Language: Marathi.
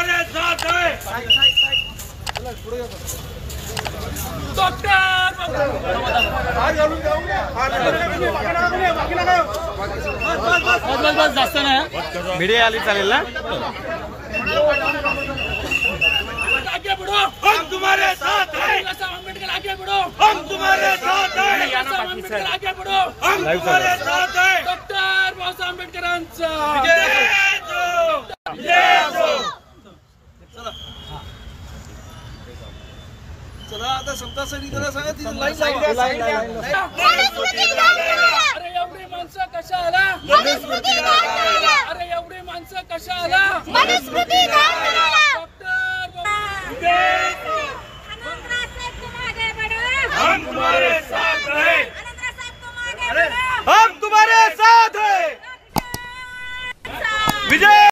तुम्हारे साथ है। बस जास्त नाही मीडिया आली चालेल ना। आगे बढ़ो, हम तुम्हारे साथ हैं। अम्बेडकर आगे बढ़ो, हम तुम्हारे साथ हैं। अम्बेडकर आगे बढ़ो, हम तुम्हारे साथ हैं। डॉक्टर बाबासाहेब आंबेडकरांचा चला आता समता सैनिकांना सांगा ती लाईन अरे एवढी माणसं कशा आला? अरे एवढी माणसं कशा आला? डॉक्टर